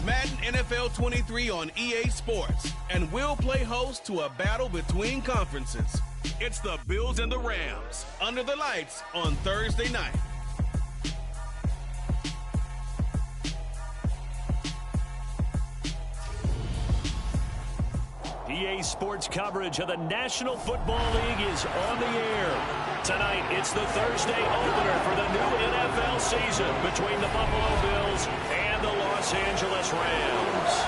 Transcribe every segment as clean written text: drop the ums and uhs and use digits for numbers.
Madden NFL 23 on EA Sports, and we'll play host to a battle between conferences. It's the Bills and the Rams, under the lights on Thursday night. EA Sports coverage of the National Football League is on the air. Tonight, it's the Thursday opener for the new NFL season between the Buffalo Bills and the Los Angeles Rams.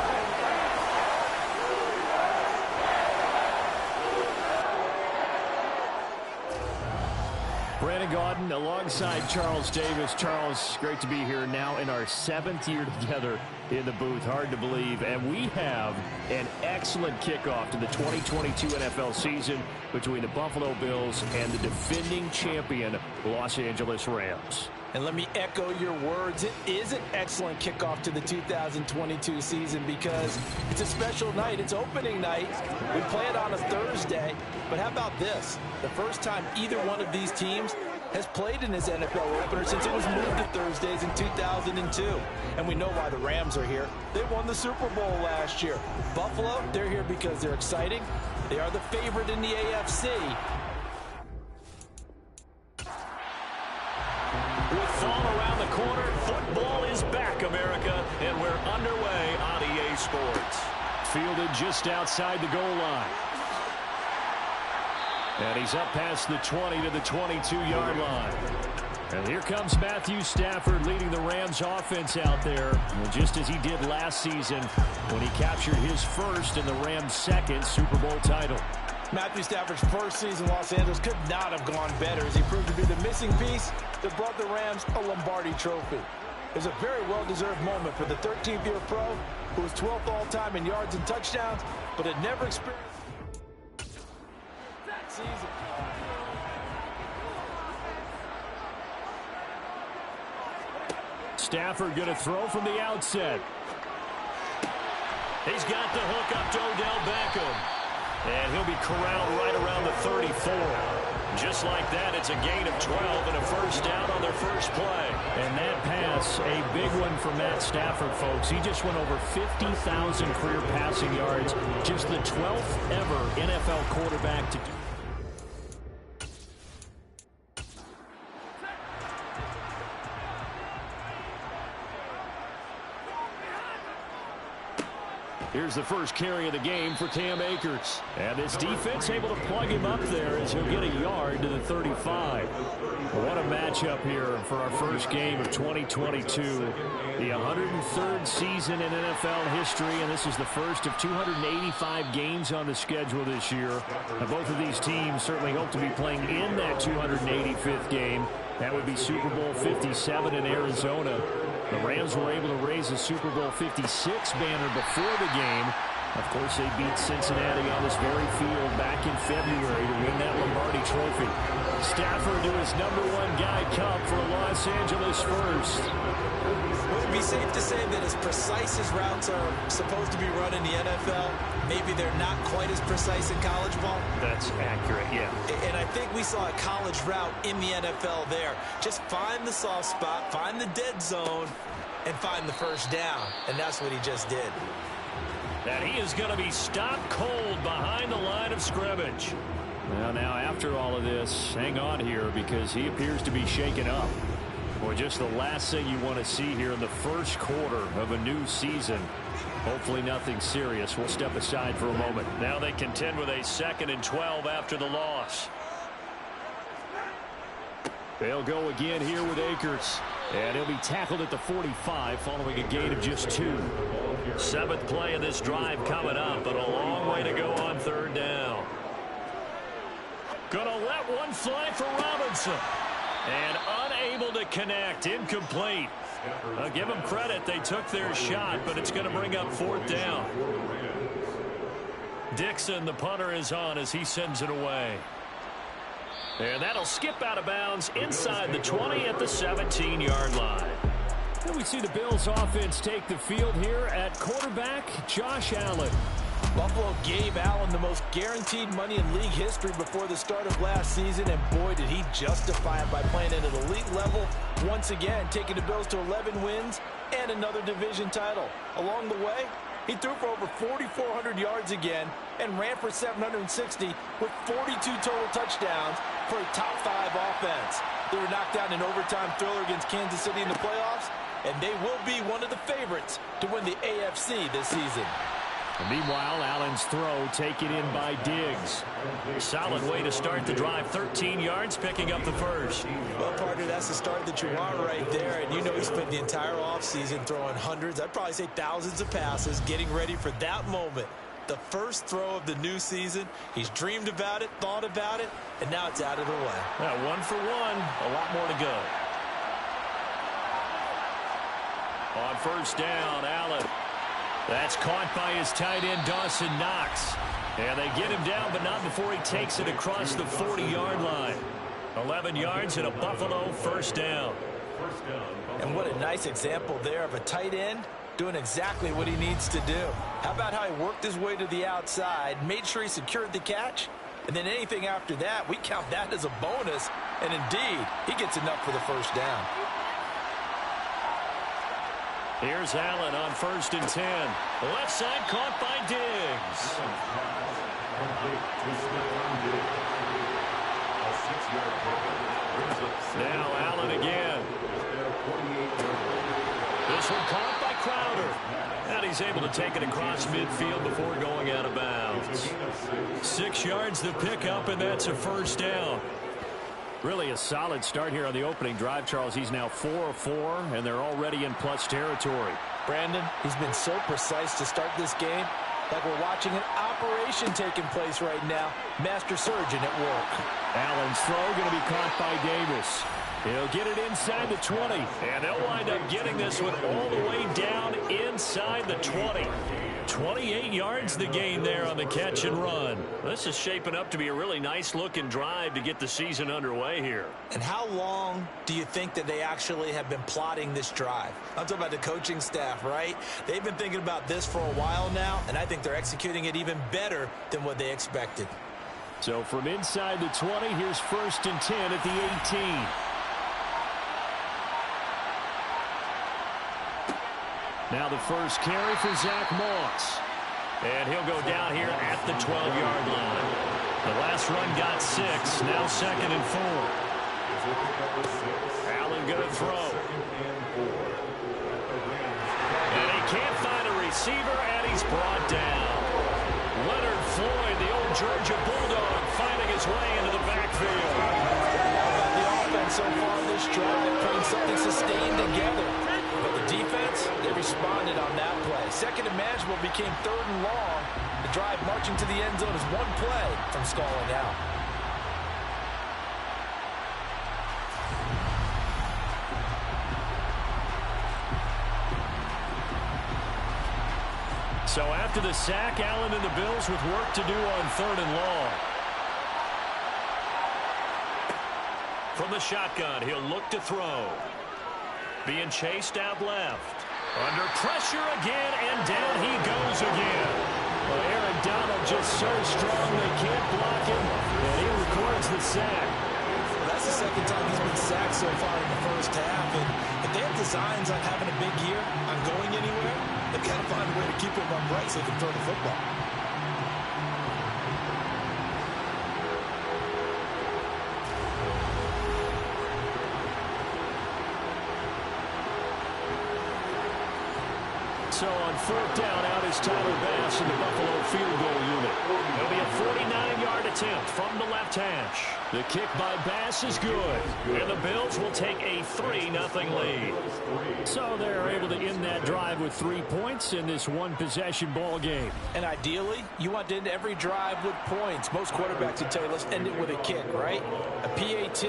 Brandon Gaudin alongside Charles Davis. Charles, great to be here now in our 7th year together in the booth. Hard to believe. And we have an excellent kickoff to the 2022 NFL season between the Buffalo Bills and the defending champion Los Angeles Rams. And let me echo your words. It is an excellent kickoff to the 2022 season because it's a special night. It's opening night. We play it on a Thursday. But how about this? The first time either one of these teams has played in this NFL opener since it was moved to Thursdays in 2002. And we know why the Rams are here. They won the Super Bowl last year. Buffalo, they're here because they're exciting. They are the favorite in the AFC. With fall around the corner, football is back, America, and we're underway on EA Sports. Fielded just outside the goal line. And he's up past the 20 to the 22-yard line. And here comes Matthew Stafford leading the Rams offense out there, just as he did last season when he captured his first and the Rams' second Super Bowl title. Matthew Stafford's first season in Los Angeles could not have gone better as he proved to be the missing piece that brought the Rams a Lombardi trophy. It was a very well-deserved moment for the 13th-year pro who was 12th all-time in yards and touchdowns, but had never experienced that season. Stafford going to throw from the outset. He's got the hook up to Odell Beckham. And he'll be corralled right around the 34. Just like that, it's a gain of 12 and a first down on their first play. And that pass, a big one for Matt Stafford, folks. He just went over 50,000 career passing yards. Just the 12th ever NFL quarterback to do. Here's the first carry of the game for Cam Akers. And this defense able to plug him up there as he'll get a yard to the 35. What a matchup here for our first game of 2022. The 103rd season in NFL history, and this is the first of 285 games on the schedule this year. And both of these teams certainly hope to be playing in that 285th game. That would be Super Bowl 57 in Arizona. The Rams were able to raise a Super Bowl 56 banner before the game. Of course, they beat Cincinnati on this very field back in February to win that Lombardi trophy. Stafford to his #1 guy Cup for Los Angeles first. Would it be safe to say that as precise as routes are supposed to be run in the NFL, maybe they're not quite as precise in college ball? That's accurate, yeah. And I think we saw a college route in the NFL there. Just find the soft spot, find the dead zone, and find the first down. And that's what he just did. And he is going to be stopped cold behind the line of scrimmage. Well, now after all of this, hang on here because he appears to be shaken up. Boy, just the last thing you want to see here in the first quarter of a new season. Hopefully nothing serious. We'll step aside for a moment. Now they contend with a 2nd and 12 after the loss. They'll go again here with Akers. And he'll be tackled at the 45 following a gain of just 2. 7th play of this drive coming up, but a long way to go on 3rd down. Gonna let one fly for Robinson. And unable to connect. Incomplete. I'll give them credit. They took their shot, but it's going to bring up 4th down. Dixon, the punter, is on as he sends it away. And that'll skip out of bounds inside the 20 at the 17-yard line. And we see the Bills offense take the field here at quarterback Josh Allen. Buffalo gave Allen the most guaranteed money in league history before the start of last season, and boy, did he justify it by playing at an elite level once again, taking the Bills to 11 wins and another division title. Along the way, he threw for over 4,400 yards again and ran for 760 with 42 total touchdowns for a top-5 offense. They were knocked out in an overtime thriller against Kansas City in the playoffs, and they will be one of the favorites to win the AFC this season. And meanwhile, Allen's throw taken in by Diggs. Solid way to start the drive. 13 yards, picking up the first. Well, partner, that's the start that you want right there. And you know he spent the entire offseason throwing hundreds, I'd probably say thousands of passes, getting ready for that moment. The first throw of the new season. He's dreamed about it, thought about it, and now it's out of the way. Yeah, 1 for 1. A lot more to go. On first down, Allen. That's caught by his tight end, Dawson Knox. And they get him down, but not before he takes it across the 40-yard line. 11 yards and a Buffalo first down. And what a nice example there of a tight end doing exactly what he needs to do. How about how he worked his way to the outside, made sure he secured the catch, and then anything after that, we count that as a bonus. And indeed, he gets enough for the first down. Here's Allen on first and 10. Left side caught by Diggs. Now Allen again. This one caught by Crowder. And he's able to take it across midfield before going out of bounds. 6 yards the pickup, and that's a first down. Really a solid start here on the opening drive, Charles. He's now 4 of 4, and they're already in plus territory. Brandon, he's been so precise to start this game, like we're watching an operation taking place right now. Master surgeon at work. Allen's throw going to be caught by Davis. He'll get it inside the 20. And they'll wind up getting this one all the way down inside the 20. 28 yards the gain there on the catch and run. This is shaping up to be a really nice-looking drive to get the season underway here. And how long do you think that they actually have been plotting this drive? I'm talking about the coaching staff, right? They've been thinking about this for a while now, and I think they're executing it even better than what they expected. So from inside the 20, here's first and 10 at the 18. Now the first carry for Zach Moss. And he'll go down here at the 12-yard line. The last run got 6. Now second and 4. Allen going to throw. And he can't find a receiver, and he's brought down. Leonard Floyd, the old Georgia Bulldog, finding his way into the backfield. How about the offense so far this drive, putting something sustained together? But the defense, they responded on that play. Second and manageable became third and long. The drive marching to the end zone is one play from stalling out. So after the sack, Allen and the Bills with work to do on third and long. From the shotgun, he'll look to throw. Being chased out left. Under pressure again, and down he goes again. Well, Aaron Donald just so strong they can't block him, and he records the sack. That's the second time he's been sacked so far in the first half. And if they have designs on having a big year, on going anywhere, they've got to find a way to keep him upright so they can throw the football. So on fourth down, out is Tyler Bass in the Buffalo field goal unit. It'll be a 49-yard attempt from the left hash. The kick by Bass is good. And the Bills will take a 3-0 lead. So they're able to end that drive with 3 points in this one-possession ball game. And ideally, you want to end every drive with points. Most quarterbacks would tell you, let's end it with a kick, right? A PAT,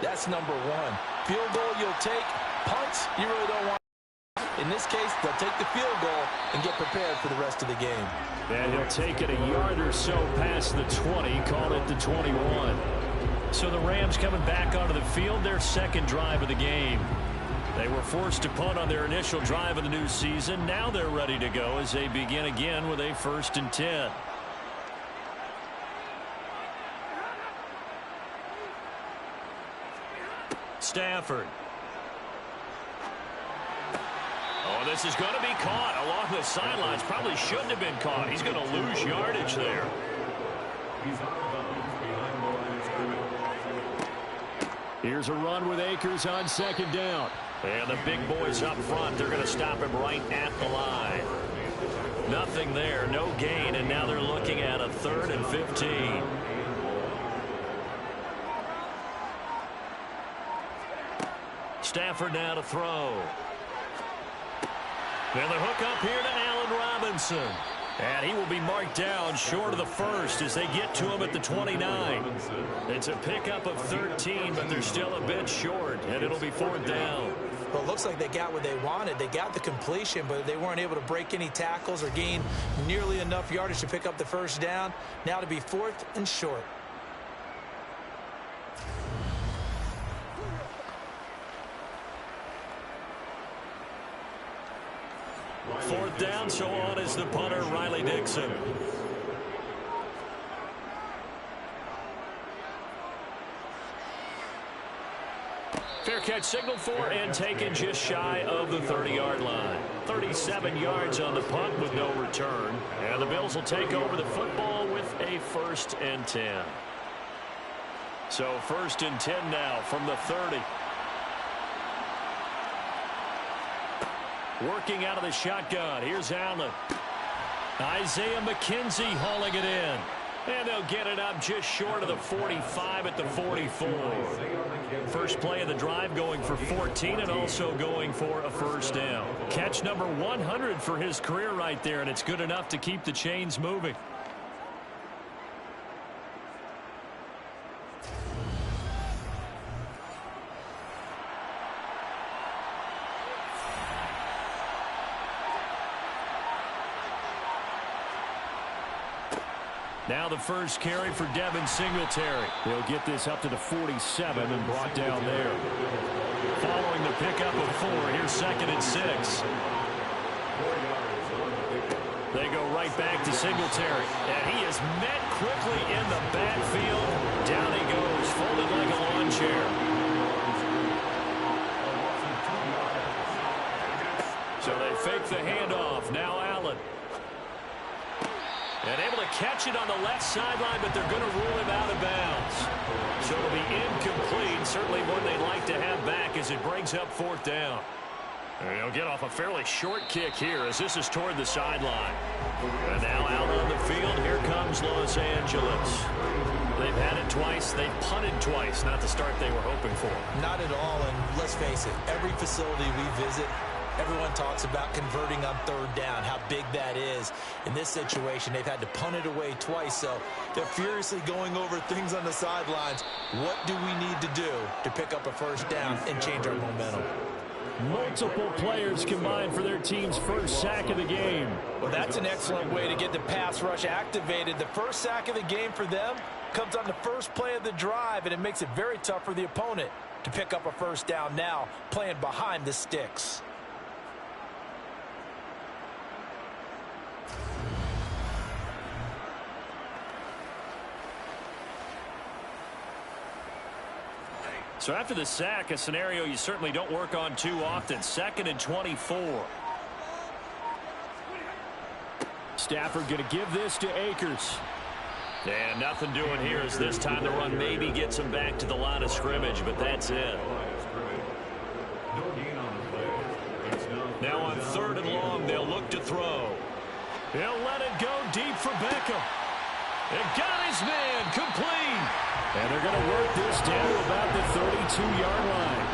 that's number 1. Field goal you'll take. Punts, you really don't want. In this case, they'll take the field goal and get prepared for the rest of the game. And he'll take it a yard or so past the 20, call it the 21. So the Rams coming back onto the field, their second drive of the game. They were forced to punt on their initial drive of the new season. Now they're ready to go as they begin again with a 1st and 10. Stafford. Oh, this is going to be caught along the sidelines. Probably shouldn't have been caught. He's going to lose yardage there. Here's a run with Akers on 2nd down. And the big boys up front, they're going to stop him right at the line. Nothing there, no gain, and now they're looking at a 3rd and 15. Stafford now to throw. And the hook up here to Allen Robinson. And he will be marked down short of the 1st as they get to him at the 29. It's a pickup of 13, but they're still a bit short, and it'll be 4th down. Well, it looks like they got what they wanted. They got the completion, but they weren't able to break any tackles or gain nearly enough yardage to pick up the 1st down. Now to be 4th and short. Fourth down, so on is the punter, Riley Dixon. Fair catch signaled for and taken just shy of the 30-yard line. 37 yards on the punt with no return. And the Bills will take over the football with a 1st and 10. So 1st and 10 now from the 30. Working out of the shotgun. Here's Allen. Isaiah McKenzie hauling it in. And they'll get it up just short of the 45 at the 44. First play of the drive going for 14 and also going for a 1st down. Catch number 100 for his career right there, and it's good enough to keep the chains moving. Now the first carry for Devin Singletary. They'll get this up to the 47 and brought down there. Following the pickup of 4, here's 2nd and 6. They go right back to Singletary. And he is met quickly in the backfield. Down he goes, folded like a lawn chair. So they fake the handoff. Now Allen. And able to catch it on the left sideline, but they're going to rule him out of bounds. So it'll be incomplete. Certainly one they'd like to have back as it brings up 4th down. And he'll get off a fairly short kick here as this is toward the sideline. And now out on the field, here comes Los Angeles. They've had it twice. They've punted twice. Not the start they were hoping for. Not at all, and let's face it, every facility we visit, everyone talks about converting on 3rd down, how big that is. In this situation, they've had to punt it away twice, so they're furiously going over things on the sidelines. What do we need to do to pick up a 1st down and change our momentum? Multiple players combined for their team's 1st sack of the game. Well, that's an excellent way to get the pass rush activated. The 1st sack of the game for them comes on the first play of the drive, and it makes it very tough for the opponent to pick up a 1st down now, playing behind the sticks. So after the sack, a scenario you certainly don't work on too often. 2nd and 24. Stafford going to give this to Akers. And nothing doing here as this time the run maybe gets him back to the line of scrimmage, but that's it. Now on 3rd and long, they'll look to throw. He'll let it go deep for Beckham. And got his man complete. And they're going to work this down to about the 32-yard line.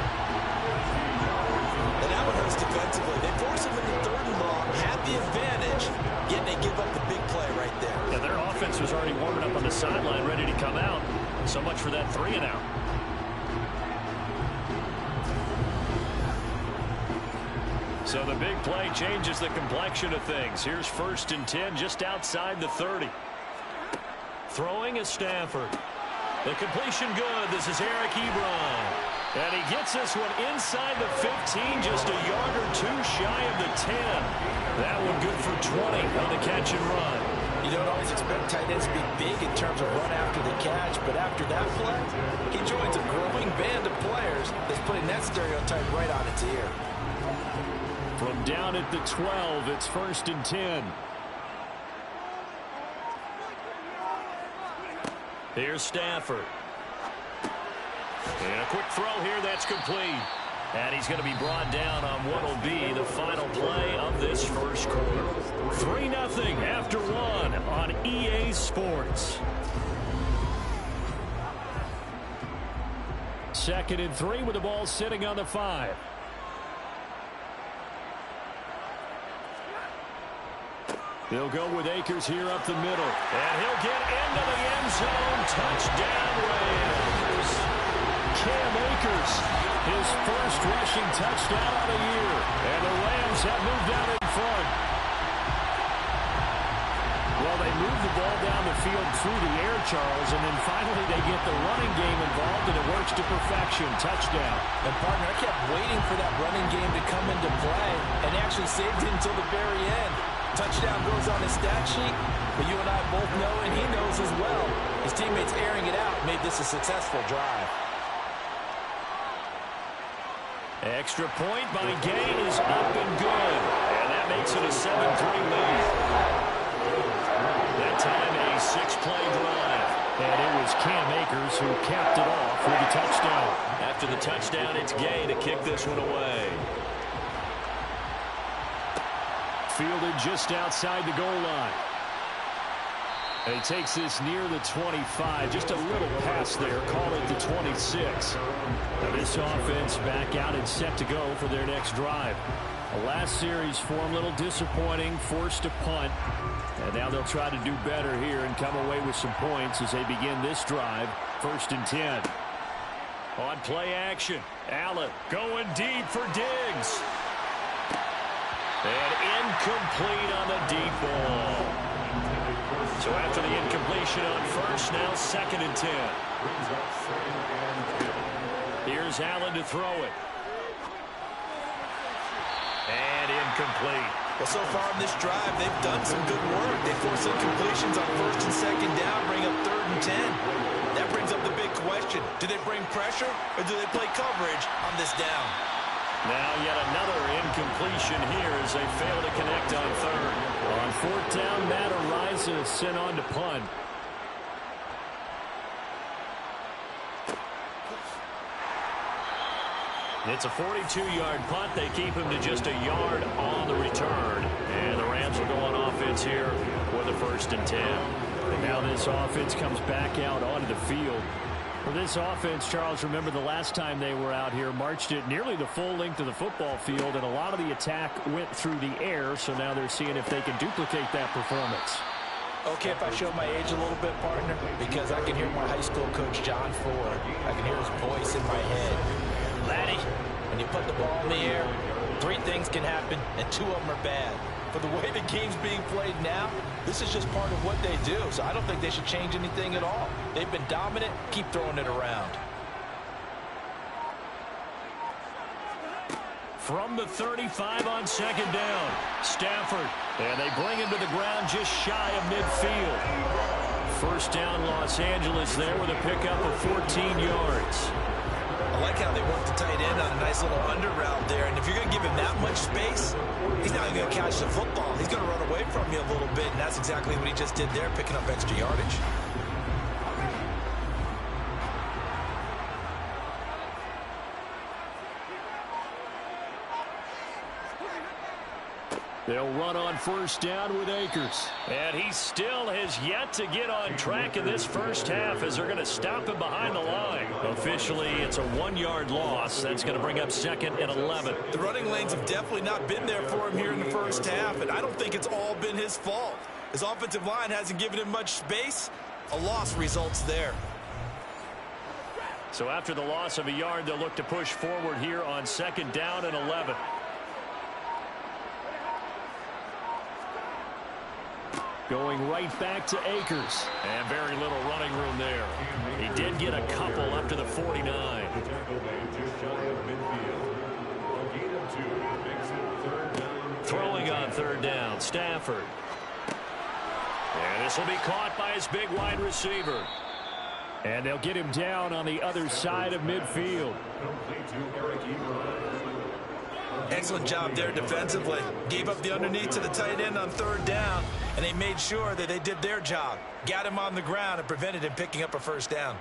And that one hurts defensively. They force him into 3rd and long, had the advantage, yet they give up the big play right there. Yeah, their offense was already warming up on the sideline, ready to come out. So much for that 3 and out. So the big play changes the complexion of things. Here's 1st and 10 just outside the 30. Throwing is Stafford. The completion good. This is Eric Ebron. And he gets this one inside the 15, just a yard or two shy of the 10. That one good for 20 on the catch and run. You don't always expect tight ends to be big in terms of run after the catch, but after that play, he joins a growing band of players that's putting that stereotype right on its ear. From down at the 12, it's 1st and 10. Here's Stafford. And a quick throw here that's complete. And he's going to be brought down on what will be the final play of this first quarter. 3-0 after 1 on EA Sports. 2nd and 3 with the ball sitting on the 5. They'll go with Akers here up the middle. And he'll get into the end zone. Touchdown, Rams. Cam Akers, his first rushing touchdown of the year. And the Rams have moved out in front. Well, they move the ball down the field through the air, Charles, and then finally they get the running game involved, and it works to perfection. Touchdown. And, partner, I kept waiting for that running game to come into play and actually saved it until the very end. Touchdown goes on his stat sheet, but you and I both know, and he knows as well, his teammates airing it out made this a successful drive. Extra point by Gay is up and good. And that makes it a 7-3 lead. That time a 6-play drive. And it was Cam Akers who capped it off with a touchdown. After the touchdown, it's Gay to kick this one away. Fielded just outside the goal line. And he takes this near the 25. Just a little pass there. Call it the 26. Now this offense back out and set to go for their next drive. The last series for them, a little disappointing. Forced to punt. And now they'll try to do better here and come away with some points as they begin this drive. 1st and 10. On play action. Allen going deep for Diggs. And incomplete on the deep ball. So after the incompletion on first, now 2nd and 10. Here's Allen to throw it. And incomplete. Well, so far in this drive, they've done some good work. They force incompletions on 1st and 2nd down, bring up 3rd and 10. That brings up the big question. Do they bring pressure or do they play coverage on this down? Now yet another incompletion here as they fail to connect on 3rd. On 4th down, Matt Ariza sent on to punt. It's a 42-yard punt. They keep him to just a yard on the return. And the Rams will go on offense here for the 1st and 10. And now this offense comes back out onto the field. For this offense, Charles, remember the last time they were out here, marched it nearly the full length of the football field, and a lot of the attack went through the air, so now they're seeing if they can duplicate that performance. Okay, if I show my age a little bit, partner, because I can hear my high school coach, John Ford. I can hear his voice in my head. Laddie, when you put the ball in the air, 3 things can happen, and 2 of them are bad. For the way the game's being played now, this is just part of what they do, so I don't think they should change anything at all. They've been dominant. Keep throwing it around. From the 35 on 2nd down, Stafford. And they bring him to the ground just shy of midfield. 1st down, Los Angeles there with a pickup of 14 yards. I like how they work the tight end on a nice little under route there. And if you're going to give him that much space, he's not even going to catch the football. He's going to run away from you a little bit, and that's exactly what he just did there, picking up extra yardage. They'll run on 1st down with Akers. And he still has yet to get on track in this first half as they're going to stop him behind the line. Officially, it's a 1-yard loss. That's going to bring up 2nd and 11. The running lanes have definitely not been there for him here in the first half, and I don't think it's all been his fault. His offensive line hasn't given him much space. A loss results there. So after the loss of a yard, they'll look to push forward here on 2nd down and 11. Going right back to Akers. And very little running room there. He did get a couple up to the 49. Throwing on third down, Stafford. And this will be caught by his big wide receiver. And they'll get him down on the other side of midfield. Excellent job there defensively. Gave up the underneath to the tight end on third down, and they made sure that they did their job. Got him on the ground and prevented him picking up a first down.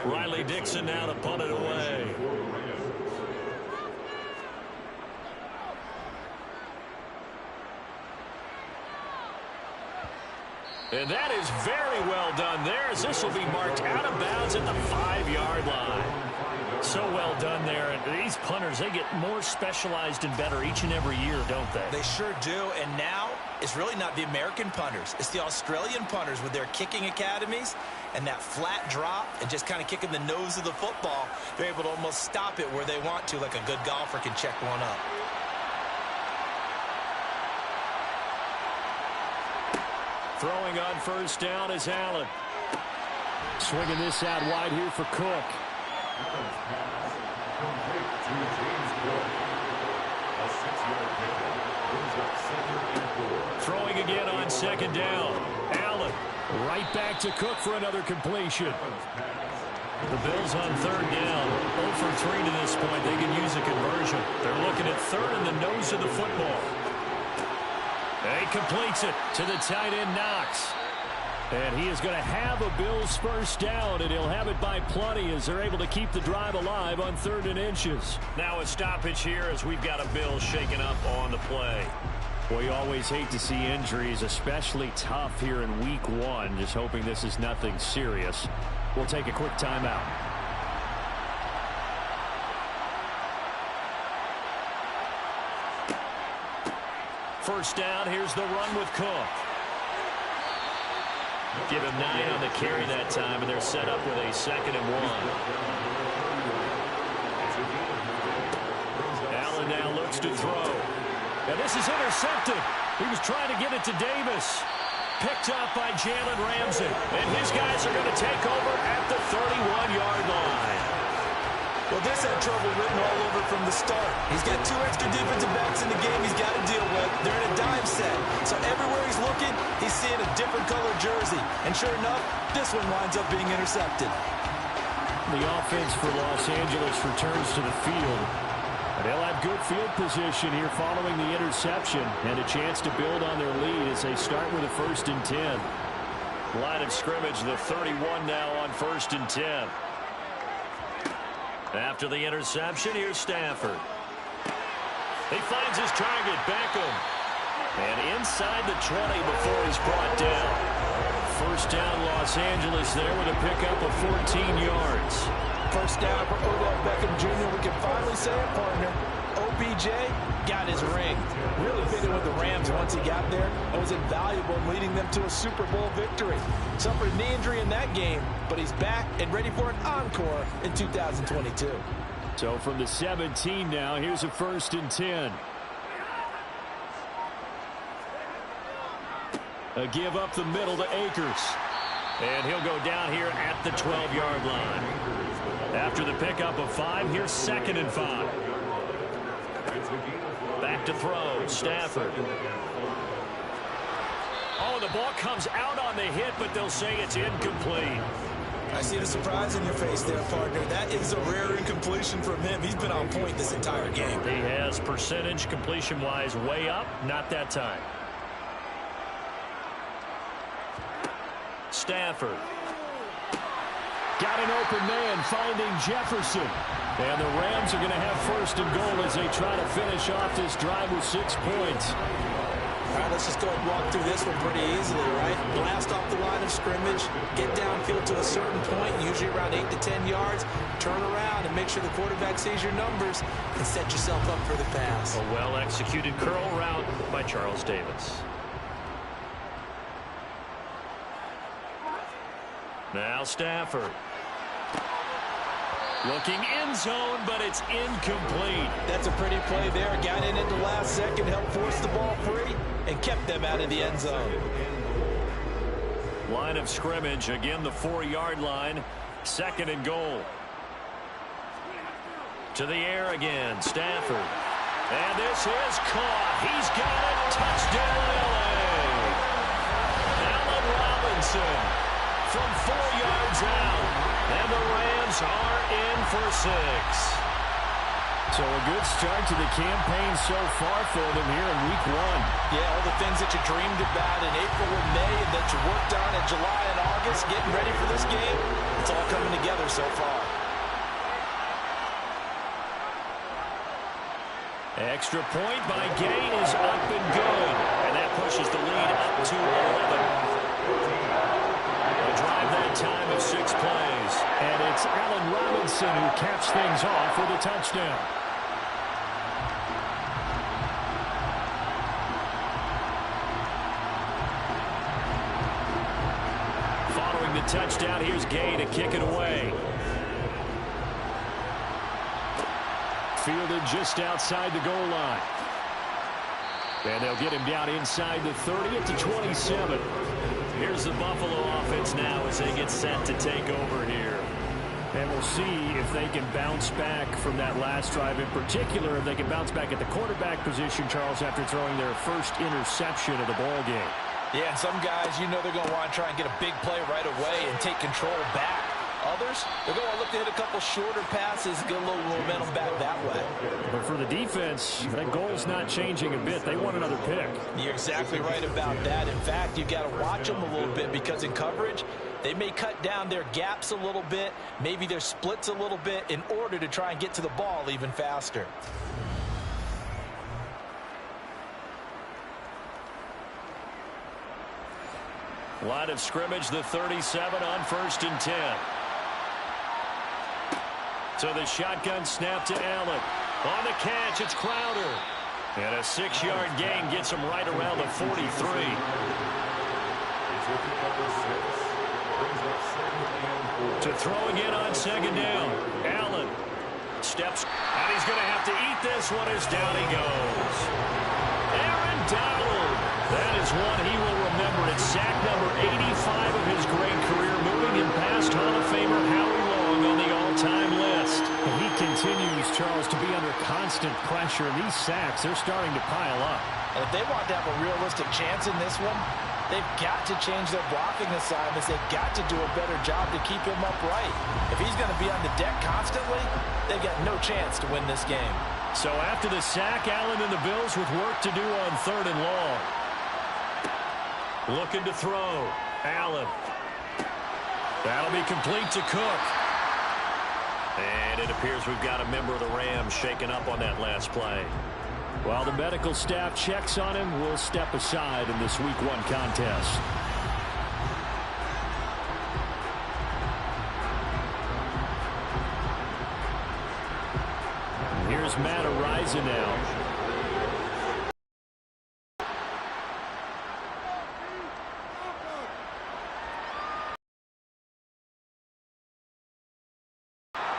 Riley Dixon now to punt it away. And that is very well done there, as this will be marked out of bounds at the 5-yard line. So well done there. And these punters, they get more specialized and better each and every year, don't they? They sure do. And now it's really not the American punters. It's the Australian punters with their kicking academies and that flat drop and just kind of kicking the nose of the football. They're able to almost stop it where they want to, like a good golfer can check one up. Throwing on first down is Allen. Swinging this out wide here for Cook. Throwing again on second down. Allen. Right back to Cook for another completion. The Bills on third down. 0 for 3 to this point. They can use a conversion. They're looking at third in the nose of the football. He completes it to the tight end, Knox. And he is going to have a Bills first down, and he'll have it by plenty as they're able to keep the drive alive on 3rd and inches. Now a stoppage here as we've got a Bills shaken up on the play. Well, you always hate to see injuries, especially tough here in week 1. Just hoping this is nothing serious. We'll take a quick timeout. First down, here's the run with Cook. Give him 9 on the carry that time, and they're set up with a 2nd and 1. Allen now looks to throw. And this is intercepted. He was trying to get it to Davis. Picked up by Jalen Ramsey. And his guys are going to take over at the 31-yard line. Well, this had trouble written all over from the start. He's got 2 extra defensive backs in the game he's got to deal with. They're in a dime set. So everywhere he's looking, he's seeing a different color jersey. And sure enough, this one winds up being intercepted. The offense for Los Angeles returns to the field. And they'll have good field position here following the interception and a chance to build on their lead as they start with a 1st and 10. Line of scrimmage, the 31 now on 1st and 10. After the interception, here's Stafford. He finds his target, Beckham. And inside the 20 before he's brought down. First down, Los Angeles there with a pickup of 14 yards. First down for Odell Beckham Jr. We can finally say it, partner. OBJ got his ring. Really fitted with the Rams once he got there. It was invaluable in leading them to a Super Bowl victory. Suffered a knee injury in that game, but he's back and ready for an encore in 2022. So from the 17 now, here's a 1st and 10. A give up the middle to Akers. And he'll go down here at the 12-yard line. After the pickup of 5, here's 2nd and 5. Back to throw, Stafford. Oh, the ball comes out on the hit, but they'll say it's incomplete. I see the surprise in your face there, partner. That is a rare incompletion from him. He's been on point this entire game. He has percentage completion-wise way up, not that time. Stafford. Got an open man finding Jefferson. And the Rams are going to have 1st and goal as they try to finish off this drive with 6 points. All right, let's just go and walk through this one pretty easily, right? Blast off the line of scrimmage, get downfield to a certain point, usually around 8 to 10 yards, turn around and make sure the quarterback sees your numbers and set yourself up for the pass. A well-executed curl route by Charles Davis. Now Stafford. Looking end zone, but it's incomplete. That's a pretty play there. Got in at the last second, helped force the ball free, and kept them out of the end zone. line of scrimmage. Again, the 4-yard line. 2nd and goal. To the air again. Stafford. And this is caught. He's got it. Touchdown, L.A. Allen Robinson from 4 yards out. And the Rams are in for 6. So a good start to the campaign so far for them here in week 1. Yeah, all the things that you dreamed about in April and May and that you worked on in July and August, getting ready for this game, it's all coming together so far. Extra point by Gain is up and good. And that pushes the lead up to 11. A drive that time of 6 plays. And it's Allen Robinson who caps things off with a touchdown. Following the touchdown, here's Gay to kick it away. Fielded just outside the goal line. And they'll get him down inside the 30 at the 27. Here's the Buffalo offense now as they get set to take over here. And we'll see if they can bounce back from that last drive. In particular, if they can bounce back at the quarterback position, Charles, after throwing their first interception of the ball game. Yeah, and some guys, you know they're going to want to try and get a big play right away and take control back. Others, they're going to look to hit a couple shorter passes, get a little momentum back that way. But for the defense, that goal's not changing a bit. They want another pick. You're exactly right about that. In fact, you've got to watch them a little bit because in coverage, they may cut down their gaps a little bit, maybe their splits a little bit in order to try and get to the ball even faster. Line of scrimmage, the 37 on 1st and 10. So the shotgun snap to Allen. On the catch, it's Crowder. And a 6-yard gain gets him right around the 43. To throw again on 2nd down. Allen steps, and he's going to have to eat this one as down he goes. Aaron Donald. That is one he will remember. It's sack number 85 of his great career, moving him past Hall of Famer Howie Long on the all-time list. And he continues, Charles, to be under constant pressure. These sacks, they're starting to pile up. And if they want to have a realistic chance in this one, they've got to change their blocking assignments. They've got to do a better job to keep him upright. If he's going to be on the deck constantly, they've got no chance to win this game. So after the sack, Allen and the Bills with work to do on 3rd and long. Looking to throw. Allen. That'll be complete to Cook. And it appears we've got a member of the Rams shaken up on that last play. While the medical staff checks on him, we'll step aside in this Week 1 contest. Here's Matt Araiza now.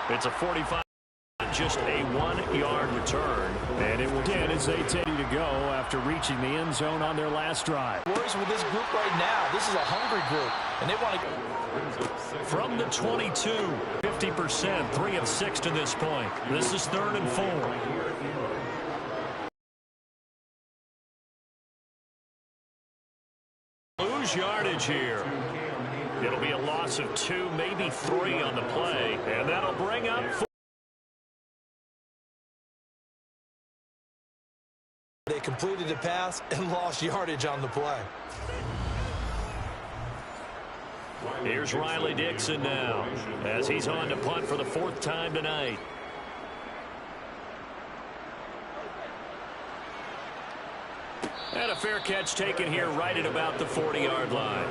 It's a 45, just a 1-yard return. And it will again as they take to go after reaching the end zone on their last drive. Worries with this group right now. This is a hungry group, and they want to. From the 22, 50%, 3 of 6 to this point. This is 3rd and 4. Lose yardage here. It'll be a loss of 2, maybe 3 on the play, and that'll bring up 4. They completed the pass and lost yardage on the play. Here's Riley Dixon now as he's on to punt for the 4th time tonight. And a fair catch taken here right at about the 40-yard line.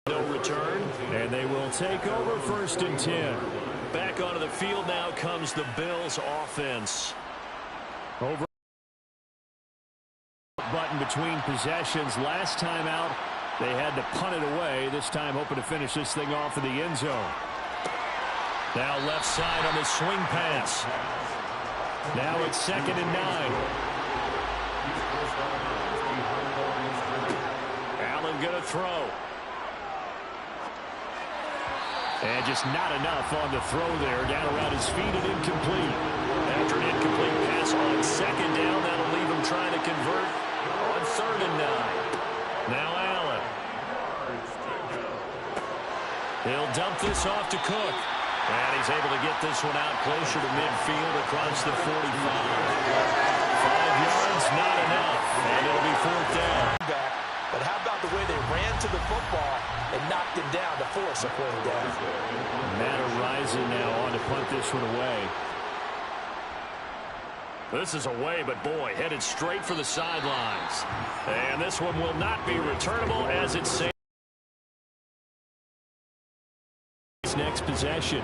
No return, and they will take over 1st and 10. Back onto the field now comes the Bills offense. Over button between possessions. Last time out, they had to punt it away. This time hoping to finish this thing off in the end zone. Now left side on the swing pass. Now it's 2nd and 9. Allen going to throw. And just not enough on the throw there. Down around his feet and incomplete. After an incomplete pass on second down, that'll leave him trying to convert on 3rd and 9. Now Allen. He'll dump this off to Cook. And he's able to get this one out closer to midfield across the 45. 5 yards, not enough. And it'll be 4th down. But how about the way they ran to the football and knocked him down to force a 4th down? Matt Rising now on to punt this one away. This is away, but boy, headed straight for the sidelines. And this one will not be returnable as it saves next possession.